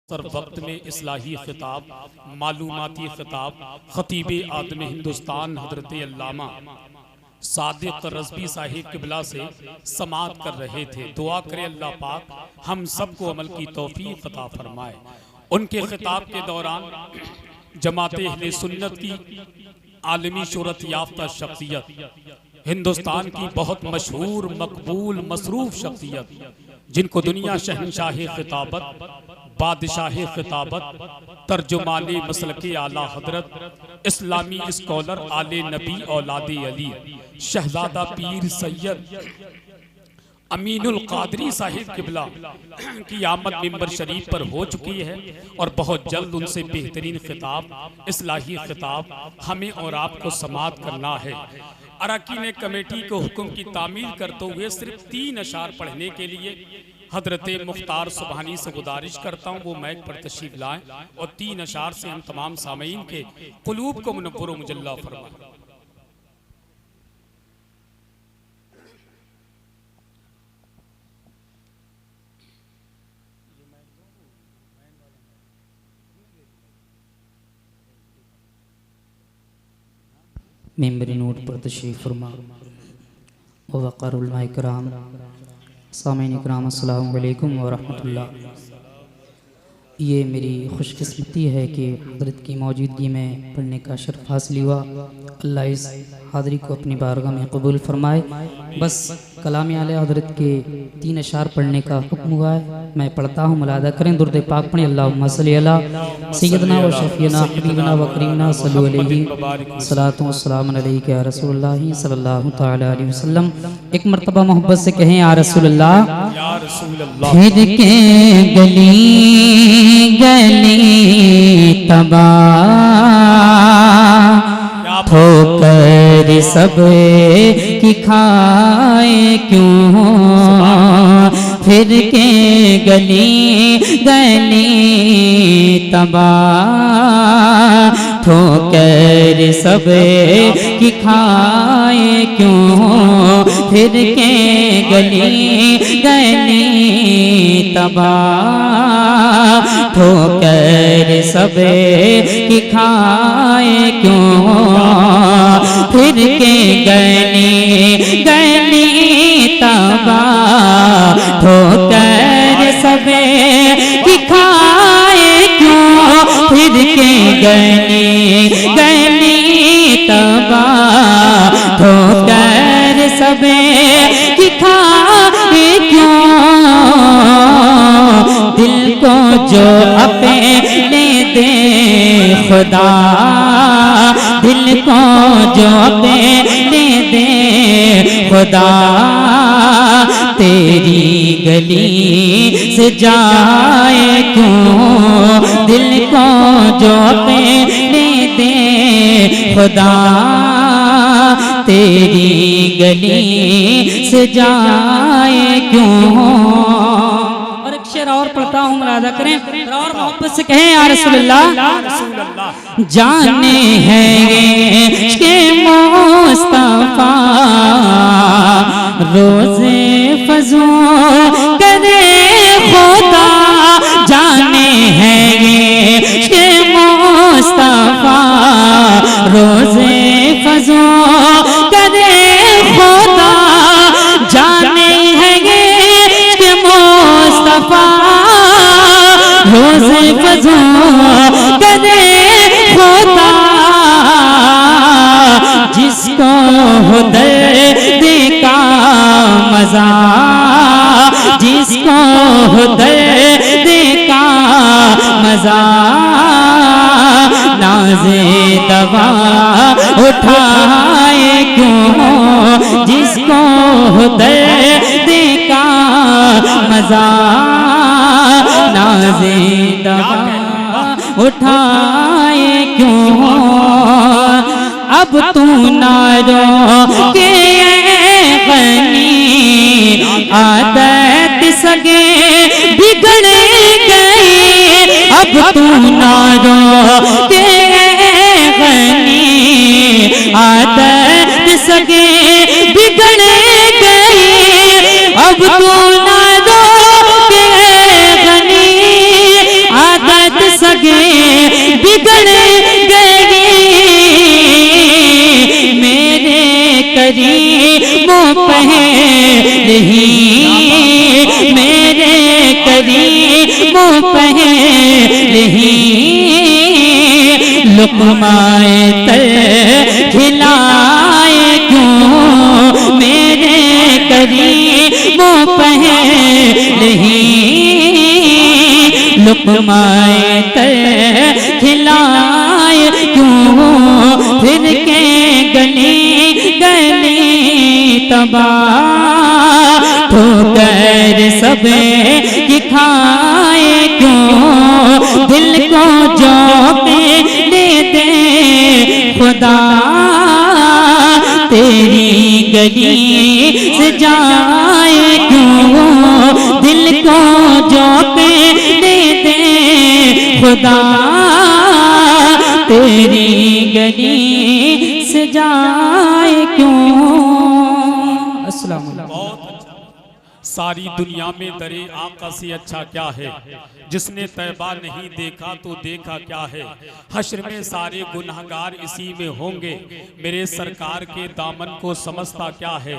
Sir वक्त में इस्लाही खिताब, मालूमाती खिताब खतीब आदम हिंदुस्तान हजरत अल्लामा सादिक रज़वी साहिब किबला से समाअत कर रहे थे। दुआ करे अल्लाह पाक हम सबको अमल की तौफीक अता फरमाए। उनके खिताब के दौरान जमाते अहले सुन्नत की आलमी शोहरत याफ्ता शख्सियत, हिंदुस्तान की बहुत मशहूर मकबूल मसरूफ शख्सियत, जिनको दुनिया शहनशाह खिताबत, बादशाह खिताबत, तर्जुमाने मसलके आला हजरत, इस्लामी स्कॉलर, आले नबी औलादे अली, शहजादा पीर सैयद अमीनुल कादरी साहिब किबला की आमद मिंबर शरीफ पर हो चुकी है और बहुत जल्द उनसे बेहतरीन खिताब, इस्लाही खिताब हमें और आपको समाअत करना है। अरकान कमेटी को हुक्म की तामील करते हुए सिर्फ 3 अशार पढ़ने के लिए हजरत मुख्तार सुबहानी से गुजारिश करता हूँ वो माइक पर तशरीफ लाएं और 3 अशार से हम तमाम सामीन के कुलूब को मुनव्वर व मुजल्ला फरमाएं। मेंबर नोट पर तशरीफ़ फरमा व वक़ारुल इकराम सामीन इकराम अस्सलामु अलैकुम व रहमतुल्लाह। ये मेरी खुशकिस्मती है कि हज़रत की मौजूदगी में पढ़ने का शर्फ हासिल हुआ। अल्लाह इस हाज़री को अपनी बारगाह में कबूल फरमाए। बस कलाम आले हज़रत के 3 अशार पढ़ने का हुक्म हुआ है, मैं पढ़ता हूँ, मुलादा करें, दुरूद पाक पढ़ें। अल्लाहुम्मा सल्ली अला सय्यदना व शफ़ीना हबीबना व करीमना सल्लल्लाहु अलैहि सलातो व सलाम अलैका या रसूलुल्लाह सल्लल्लाहु तआला अलैहि वसल्लम। एक मर्तबा मोहब्बत से कहें या रसूलुल्लाह। फिर के गली गली तबाह ठोकर सब की खाए क्यों, फिर के गली गली तबाह ठोकर सब की खाए क्यों, फिर के गली गली तबाह ठोकर सब की खाए क्यों, फिर के गली गली तबाह ठोकर सब की खाए क्यों, फिर के गली गली तबाह ठोकर सब की खाए क्यों, दिल को जो अपने दे खुदा, दिल को जो अपने दे खुदा, तेरी गली से जाए क्यों, दिल को जो अपने दे खुदा, तेरी गली से जाए क्यों। और एक शेर और पढ़ता हूँ, मुलादा करें और मोहब्बत से कहें या रसूलुल्लाह। जाने हैं के मुस्तफा रोज़े फजू करे खुदा, जाने हैं के मुस्तफा रोज़े फजू करे खुदा, जाने हैं के मुस्तफा रोज़े फजू करे खुदा, जिसको हो दर्द का मजा, जिसको हो दर्द का मजा, नाज़े दवा उठाए क्यों, जिसको हो दर्द का मजा, नाज़े दवा उठाए क्यों, अब तू ना रो के गनी, आदत सगे बिगड़ गई, अब तू ना रो के गनी, आदत सगे बिगड़ गई, अब तू ना रो के गनी, लगे बिगड़ गए मेरे करीमों पहले ही, मेरे करीमों पहले ही लुक़माए तर खिलाए क्यों मेरे करीमों पहले ही लुक़माए तर खिलाए क्यों फिर के गली गली तबाह ठोकर सब की खाए क्यों दिल को झोंकने दे खुदा तेरी गली से जाए क्यों दिल को झोंकने दे खुदा तेरी गली से जाए क्यों। अस्सलाम वालेकुम। बहुत अच्छा। सारी दुनिया में दरे आका से अच्छा क्या है, जिसने तैबा नहीं देखा तो देखा क्या है। हश्र में सारे गुनहगार इसी में होंगे, मेरे सरकार के दामन को समझता क्या है।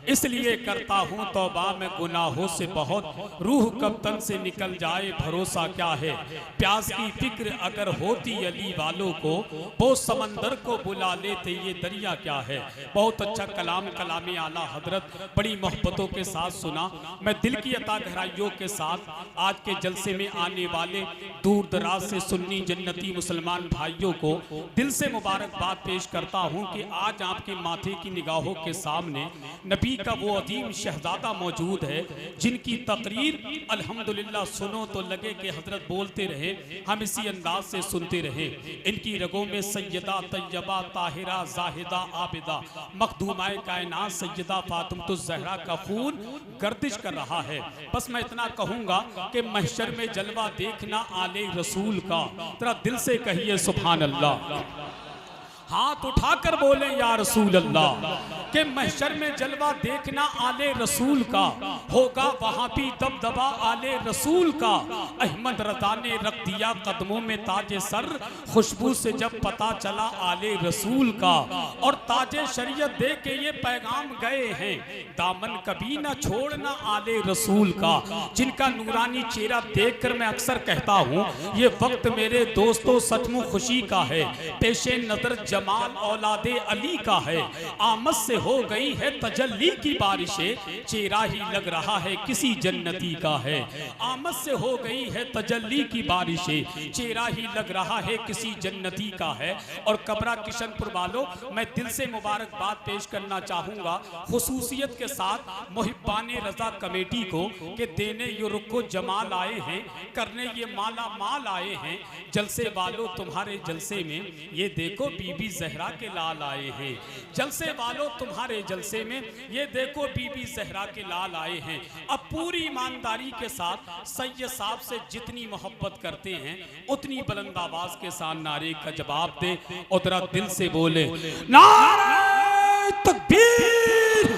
इसलिए करता हूँ तौबा मैं गुनाहों से बहुत, रूह कब तन से निकल जाए भरोसा क्या है। प्यास की फिक्र अगर होती अली वालों को, वो समंदर को बुला लेते ये दरिया क्या है। बहुत अच्छा कलाम कलाम आला हजरत बड़ी मोहब्बतों के साथ सुना। मैं दिल की अता गहराइयों के साथ आज के जलसे में आने वाले दूर दराज से सुन्नी जन्नती मुसलमान भाइयों को दिल से मुबारकबाद पेश करता हूं कि आज आपके माथे की निगाहों के सामने नबी का वो अजीम शहजादा मौजूद है, जिनकी तकरीर अल्हम्दुलिल्लाह सुनो तो लगे कि हजरत बोलते रहे, हम इसी अंदाज से सुनते रहे। इनकी रगों में सैयदा तैयबा ताहिरा जाहिदा आबिदा मखदूमाए कायनात सैयदा फातिमतुज़ ज़हरा का खून गर्दिश कर रहा है। बस मैं इतना कहूंगा कि महशर में जलवा देखना आले रसूल का, तेरा दिल से कहिए सुभान अल्लाह, हाथ उठाकर बोले या रसूल अल्लाह, के महशर में जलवा देखना आले रसूल का, होगा वहां भी दबदबा आले रसूल का। अहमद रज़ा ने रख दिया कदमों में ताजे सर, खुशबू से जब पता चला आले रसूल का। और ताजे शरीयत दे के ये पैगाम गए हैं, दामन कभी ना छोड़ना आले रसूल का। जिनका नूरानी चेहरा देखकर मैं अक्सर कहता हूँ, ये वक्त मेरे दोस्तों सचमुच खुशी का है। पेशे नजर जमाल औलादे अली का है, आमद से हो गई है तजल्ली की बारिशें, चेहरा ही लग रहा है किसी जन्नती का है। आमद से हो गई है तजल्ली की बारिशें, चेहरा ही लग रहा है किसी जन्नती का है। और कबरा किशनपुर वालों, मैं दिल से मुबारकबाद पेश करना चाहूँगा खुसूसियत के साथ मुहिब्बाने रज़ा कमेटी को, कि देने ये रुको जमाल आए हैं, करने ये माला माल आए हैं। जलसे वालों तुम्हारे जलसे में ये देखो बीबी ज़हरा के लाल आए हैं। जलसे वालों तुम्हारे जलसे में ये देखो बीबी ज़हरा के लाल आए हैं। अब पूरी ईमानदारी के साथ सैयद साहब से जितनी मोहब्बत करते हैं उतनी बुलंद आवाज के साथ नारे का जवाब दे और जरा दिल से बोले नारे तकबीर।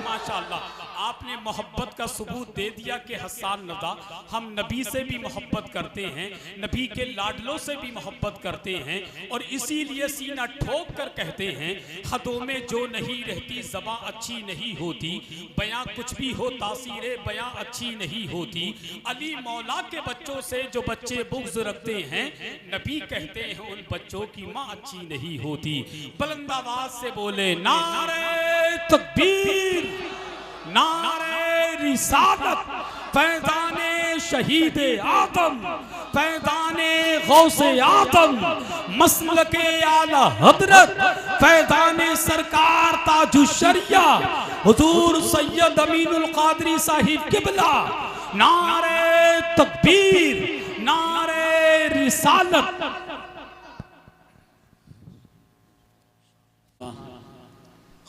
माशाअल्लाह, आपने मोहब्बत का सबूत दे दिया कि हसन रज़ा, हम नबी से भी मोहब्बत करते हैं, नबी के लाडलों से भी मोहब्बत करते हैं, और इसीलिए सीना ठोक कर कहते हैं, हदों में जो नहीं रहती ज़बां अच्छी नहीं होती, बयां कुछ भी हो तासीरे बयां अच्छी नहीं होती। अली मौला के बच्चों से जो बच्चे बुग़्ज़ रखते हैं, नबी कहते हैं उन बच्चों की माँ अच्छी नहीं होती। बुलंद आवाज से बोले नारे तकबीर, नारे रिसालत, फैज़ाने शहीद आदम, फैज़ाने गौसे आदम, मसलके आला हजरत, फैज़ाने सरकार ताजुश शरिया हुजूर सैयद अमीनुल कादरी साहिब किबला। नारे तकबीर, नारे रिसालत।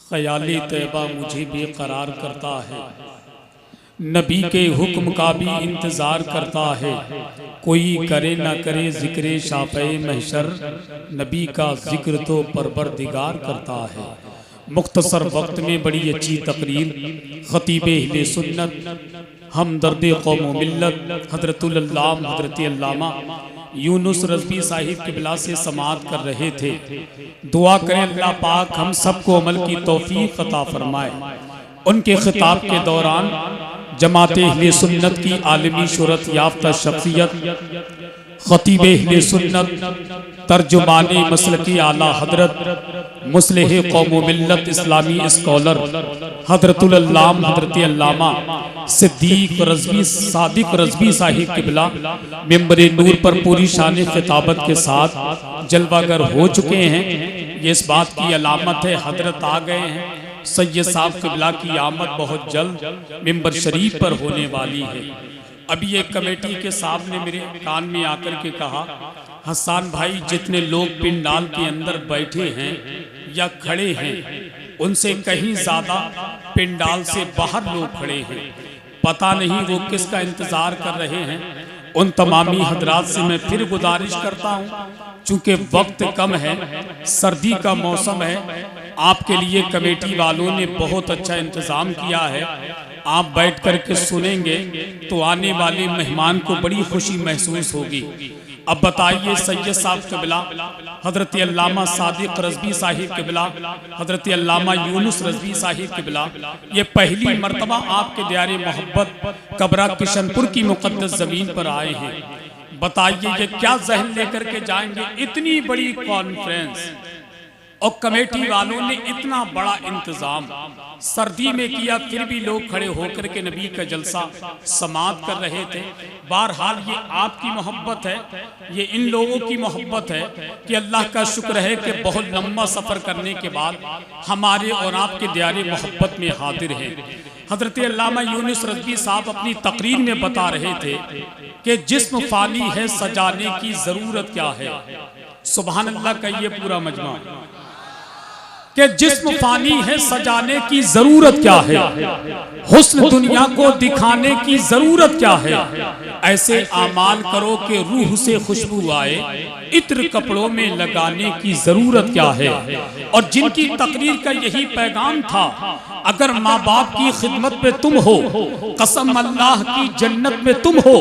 ख्याली तैबा मुझे बेकरार करता है, नबी के हुक्म का भी इंतज़ार करता है। कोई करे ना करे ज़िक्र शाफ़े महशर, नबी का ज़िक्र तो परवरदिगार करता है। मुख्तसर वक्त में बड़ी अच्छी तकरीर खतीब अहले सुन्नत हमदर्द कौम मिल्लत हज़रतुल अल्लामा हज़रत अल्लामा यूनुस रज़वी साहिब क़िबला से समाअत कर रहे थे। दुआ करें अल्लाह पाक हम सबको अमल की तौफीक अता फरमाए। उनके खिताब के दौरान जमात अहले सुन्नत की आलमी शोहरत याफ्ता शख्सियत खतीब अहले सुन्नत तर्जुमानी मसलकी आला हजरत मुस्लिह कौम मिल्लत इस्लामी स्कॉलर हज़रतुल अल्लामा हज़रत अल्लामा सिद्दीक रज़वी सादिक रज़वी साहिब क़िबला मिंबर नूर पर पूरी शान खिताबत के साथ जलवागर हो चुके हैं। ये इस बात की अलामत है हजरत आ गए हैं। सैयद साहब क़िबला की आमद बहुत जल्द मिंबर शरीफ पर होने वाली है। अभी एक कमेटी के साहब ने मेरे कान में आकर के कहा, हसन भाई जितने लोग पिंडाल के अंदर बैठे हैं या खड़े हैं उनसे कहीं ज्यादा पिंडाल से बाहर लोग खड़े हैं। पता नहीं वो किसका इंतजार कर रहे हैं। उन तमामी हजरात से मैं फिर गुजारिश करता हूँ, चूंकि वक्त कम है, सर्दी का मौसम है, आपके लिए कमेटी वालों ने बहुत अच्छा इंतजाम किया है। आप बैठ कर के सुनेंगे तो आने वाले मेहमान को बड़ी खुशी महसूस होगी। अब बताइए सैयद साहब क़िबला हज़रत अल्लामा सादिक रज़वी साहिब क़िबला हज़रत अल्लामा यूनुस रज़वी साहिब क़िबला ये पहली मर्तबा आपके दियारे मोहब्बत कबरा किशनपुर की मुक़द्दस ज़मीन पर आए हैं। बताइए ये क्या जहन लेकर के जाएंगे। इतनी बड़ी कॉन्फ्रेंस और कमेटी वालों ने इतना बड़ा इंतजाम सर्दी में किया, फिर भी लोग खड़े होकर के नबी का जलसा समाअत कर रहे थे। बहरहाल ये आपकी मोहब्बत है, ये इन लोगों की मोहब्बत है कि अल्लाह का शुक्र है कि बहुत लंबा सफ़र करने के बाद हमारे और आपके दियारे मोहब्बत में हाजिर हैं। हज़रत अल्लामा यूनुस रज़वी साहब अपनी तकरीर में बता रहे थे कि जिस्म फानी है सजाने की ज़रूरत क्या है। सुभान अल्लाह का ये पूरा मजमा कि जिस्म फानी है सजाने की जरूरत क्या है, हुस्न दुनिया को दिखाने की जरूरत क्या है। ऐसे आमाल करो कि रूह से खुशबू आए, इत्र कपड़ों में लगाने की जरूरत क्या है। और जिनकी तकरीर का यही पैगाम था, अगर माँ बाप की खिदमत में तुम हो, कसम अल्लाह की जन्नत में तुम हो,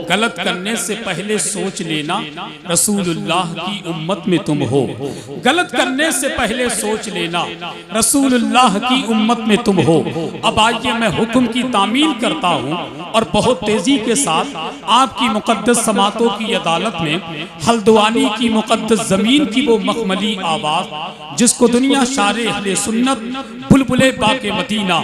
गलत करने से पहले सोच लेना रसूलुल्लाह की उम्मत में तुम हो। गलत करने से पहले सोच लेना रसूलुल्लाह की उम्मत में तुम हो। अब आइए मैं हुक्म की तामील करता हूँ और बहुत तेजी के साथ आपकी मुकद्दस समातों की अदालत में हल्द्वानी की मुकद्दस जमीन की वो मखमली आवाज जिसको दुनिया शारे अहले सुन्नत बुलबुले बाके मदीना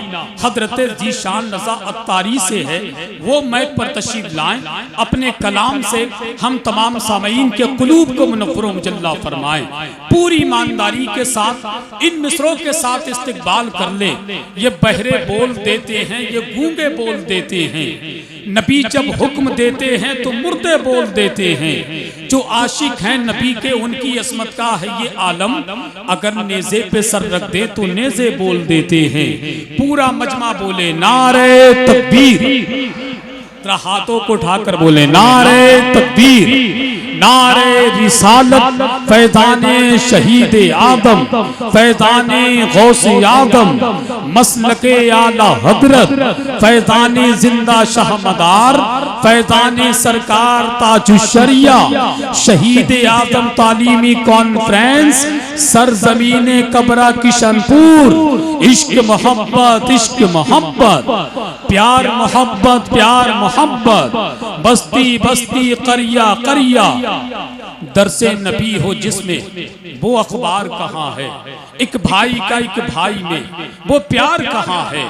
हजरत जीशान रजा अत्तारी से है, वो मैक पर तशरीफ लाएं, अपने कलाम से हम तमाम सामईन के कुलूब को मुनव्वर मुजल्ला फरमाएं। पूरी ईमानदारी के साथ इन मिसरों के साथ इस्तिकबाल कर ले। ये बहरे बोल देते हैं, ये गूंगे बोल देते हैं। नबी जब हुक्म देते हैं तो मुर्दे बोल देते हैं। जो आशिक हैं नबी के उनकी असमत का है ये आलम, अगर नेज़े पे सर रख दे तो नेज़े बोल देते हैं। पूरा मजमा बोले नारे तकबीर, हाथों को उठाकर बोले नारे तकबीर, नारे रिसालत, फैज़ाने शहीद आदम, फैज़ाने गौसे आदम, मसलके आला हजरत, फैज़ाने जिंदा शाहमदार, फैज़ाने सरकार ताजुशरिया, शहीद आदम तालीमी कॉन्फ्रेंस, सरजमीने कबरा किशनपुर, इश्क मोहब्बत, इश्क मोहब्बत, प्यार मोहब्बत, प्यार मोहब्बत, बस्ती बस्ती करिया करिया, दरसे नबी हो जिसमें वो अखबार कहाँ है। एक भाई का एक भाई में वो प्यार कहाँ है।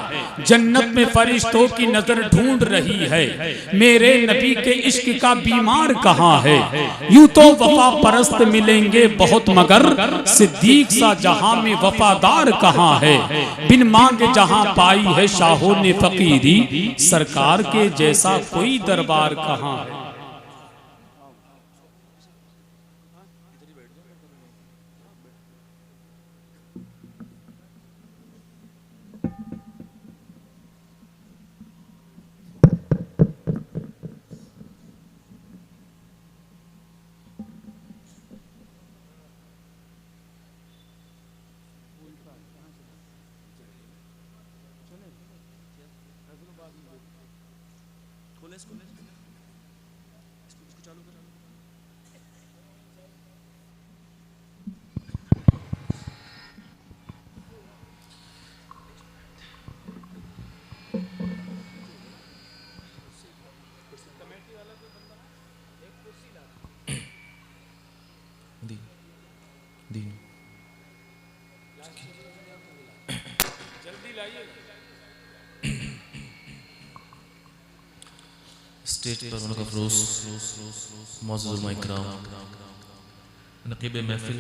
जन्नत में फरिश्तों की नजर ढूंढ रही है, मेरे नबी के इश्क का बीमार कहाँ है। यूं तो वफा परस्त मिलेंगे बहुत, मगर सिद्दीक सा जहां में वफादार कहाँ है। बिन मांगे जहां पाई है शाहों ने फकीरी, सरकार के जैसा कोई दरबार कहाँ है। स्टेज पर उनका फरोज मौजूद इकराम नक़ीब महफिल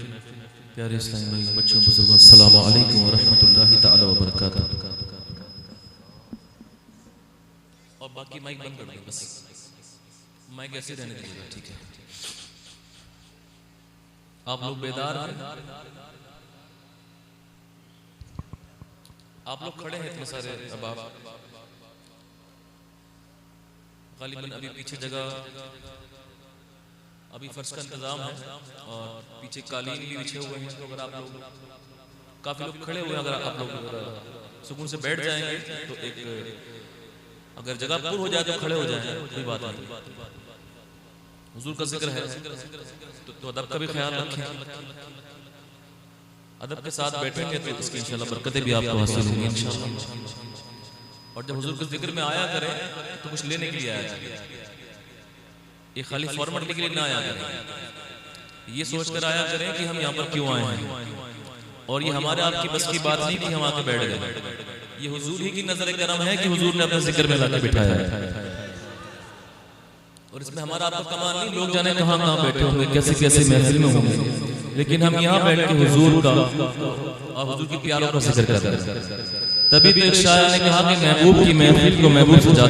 प्यारे इस्लामी बच्चों बुजुर्गों अस्सलामु अलैकुम व रहमतुल्लाहि तआला व बरकातहू। और बाकी माइक बंद कर दो, बस माइक ऐसे रहने दीजिएगा, ठीक है। आप लोग बेदार हैं, आप लोग खड़े हैं इतने सारे अहबाब, गालिबन अभी पीछे जगह अभी फर्श का इंतजाम है और पीछे कालीन भी बिछे हुए हैं, तो अगर आप लोग काफी लोग खड़े हुए हैं, अगर आप लोग सुकून से बैठ जाएंगे तो एक अगर जगह पूरी हो जाए तो खड़े हो जाए, कोई बात नहीं। हुजूर का जिक्र है तो अदब का भी ख्याल रखें, अदब के साथ बैठेंगे तो इसकी इंशाल्लाह बरकतें भी आपको हासिल होंगी इंशाल्लाह। और जब हुजूर के जिक्र में आया करें तो कुछ लेने के लिए आया करें, ये खाली फॉर्मेलिटी के लिए ना आया करें, ये सोचकर आया करें कि हम यहाँ पर क्यों आए हैं, और ये हमारे आपकी बस की बात नहीं कि हम आके बैठ गए, ये हुजूर ही की नजर करम है कि हुजूर ने अपने जिक्र में लाके बिठाया है। और इसमें हमारा आपका कमाल नहीं, लोग जाने कहाँ कहाँ बैठे होंगे, कैसे कैसे महफिल में होंगे, लेकिन हम यहाँ बैठ के हुजूर का और हुजूर की प्यारों का जिक्र कर रहे हैं। तभी तो एक शायर ने कहा कि महबूब की महफिल को महबूब से ज्यादा